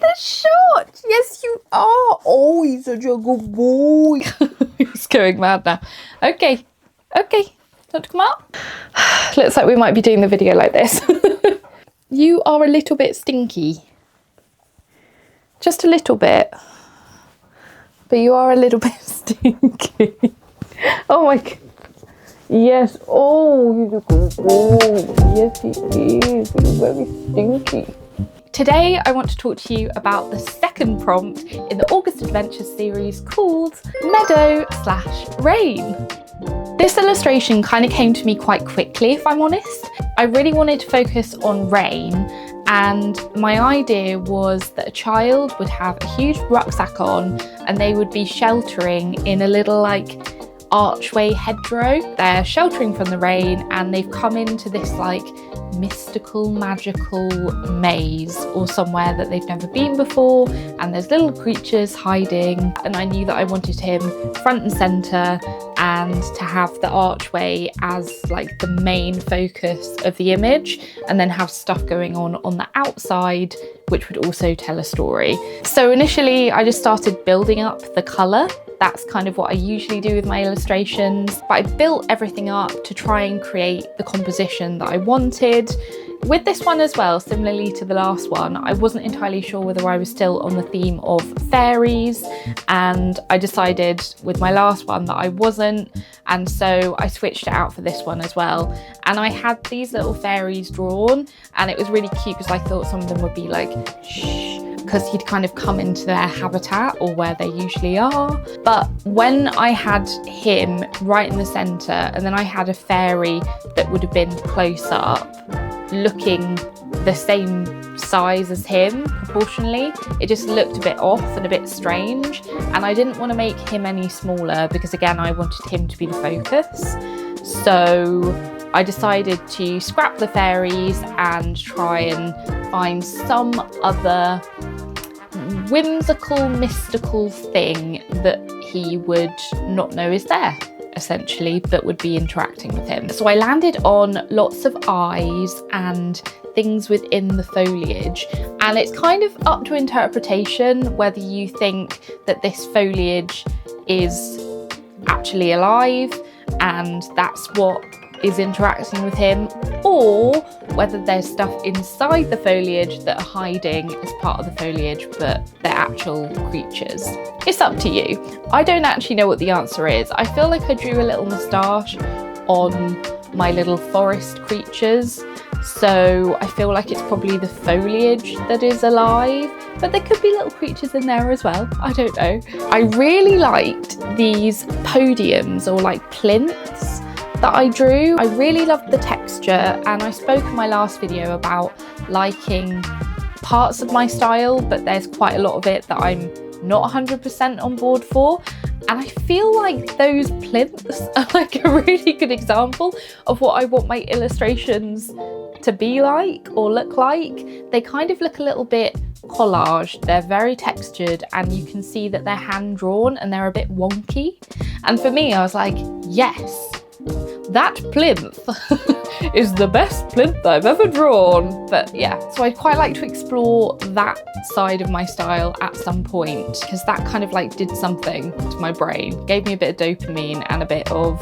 the shot. Yes, you are. Oh, he's such a good boy. He's going mad now. Okay. Want to come up? Looks like we might be doing the video like this. You are a little bit stinky. Just a little bit. But you are a little bit stinky. Oh my God. Yes. Oh, he's a good boy. Yes, he is. He's very stinky. Today, I want to talk to you about the second prompt in the August Adventures series called Meadow/Rain. This illustration kind of came to me quite quickly, if I'm honest. I really wanted to focus on rain, and my idea was that a child would have a huge rucksack on and they would be sheltering in a little archway hedgerow. They're sheltering from the rain and they've come into this mystical, magical maze or somewhere that they've never been before, and there's little creatures hiding, and I knew that I wanted him front and centre and to have the archway as the main focus of the image, and then have stuff going on the outside which would also tell a story. So initially I just started building up the colour. That's kind of what I usually do with my illustrations, but I built everything up to try and create the composition that I wanted. With this one as well, similarly to the last one, I wasn't entirely sure whether I was still on the theme of fairies, and I decided with my last one that I wasn't, and so I switched it out for this one as well. And I had these little fairies drawn, and it was really cute because I thought some of them would be shh, because he'd kind of come into their habitat or where they usually are. But when I had him right in the centre, and then I had a fairy that would have been close up, looking the same size as him proportionally, it just looked a bit off and a bit strange, and I didn't want to make him any smaller because again I wanted him to be the focus. So I decided to scrap the fairies and try and find some other whimsical, mystical thing that he would not know is there, essentially, but would be interacting with him. So I landed on lots of eyes and things within the foliage, and it's kind of up to interpretation whether you think that this foliage is actually alive and that's what is interacting with him, or whether there's stuff inside the foliage that are hiding as part of the foliage but they're actual creatures. It's up to you. I don't actually know what the answer is. I feel like I drew a little moustache on my little forest creatures, so I feel like it's probably the foliage that is alive, but there could be little creatures in there as well. I don't know. I really liked these podiums or plinths that I drew. I really loved the texture, and I spoke in my last video about liking parts of my style, but there's quite a lot of it that I'm not 100% on board for, and I feel like those plinths are a really good example of what I want my illustrations to be like or look like. They kind of look a little bit collaged, they're very textured, and you can see that they're hand drawn and they're a bit wonky, and for me I was like, yes, that plinth is the best plinth I've ever drawn. But yeah, so I'd quite like to explore that side of my style at some point, because that kind of did something to my brain, gave me a bit of dopamine and a bit of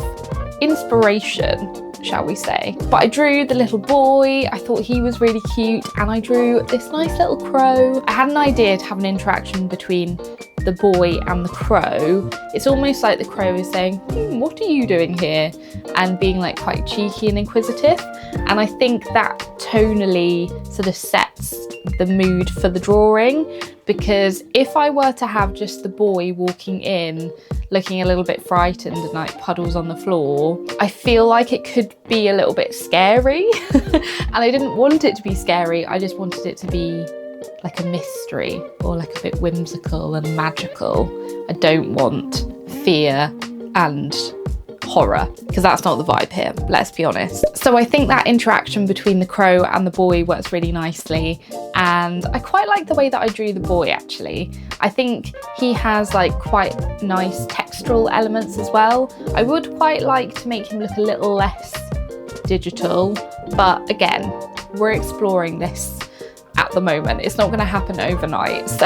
inspiration, shall we say. But I drew the little boy, I thought he was really cute, and I drew this nice little crow. I had an idea to have an interaction between the boy and the crow. It's almost like the crow is saying, what are you doing here? And being quite cheeky and inquisitive. And I think that tonally sort of sets the mood for the drawing, because if I were to have just the boy walking in looking a little bit frightened and puddles on the floor, I feel like it could be a little bit scary. And I didn't want it to be scary, I just wanted it to be a mystery or a bit whimsical and magical. I don't want fear and horror, because that's not the vibe here, let's be honest. So I think that interaction between the crow and the boy works really nicely, and I quite like the way that I drew the boy actually. I think he has quite nice textural elements as well. I would quite like to make him look a little less digital, but again, we're exploring this at at the moment. It's not going to happen overnight, so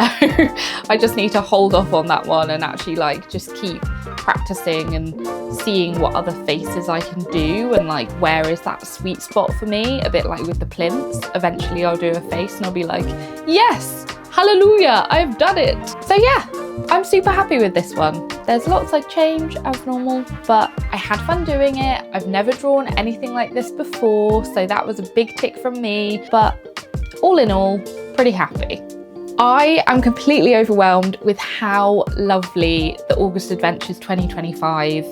I just need to hold off on that one and actually like just keep practicing and seeing what other faces I can do and like where is that sweet spot for me. A bit like with the plinths, eventually I'll do a face and I'll be like, yes, hallelujah, I've done it. So yeah, I'm super happy with this one. There's lots I'd change as normal, but I had fun doing it. I've never drawn anything like this before, so that was a big tick from me, but all in all, pretty happy. I am completely overwhelmed with how lovely the August Adventures 2025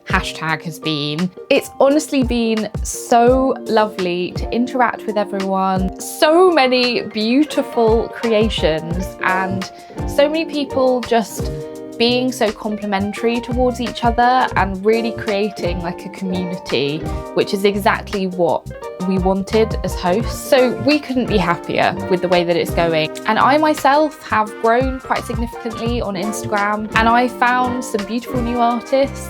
hashtag has been. It's honestly been so lovely to interact with everyone. So many beautiful creations and so many people just being so complimentary towards each other and really creating like a community, which is exactly what we wanted as hosts. So we couldn't be happier with the way that it's going. And I myself have grown quite significantly on Instagram, and I found some beautiful new artists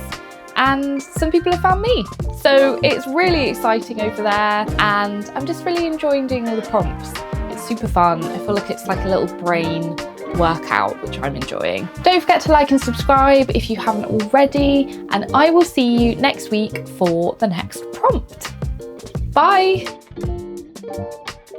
and some people have found me. So it's really exciting over there, and I'm just really enjoying doing all the prompts. It's super fun. I feel like it's like a little brain workout, which I'm enjoying. Don't forget to like and subscribe if you haven't already, and I will see you next week for the next prompt. Bye!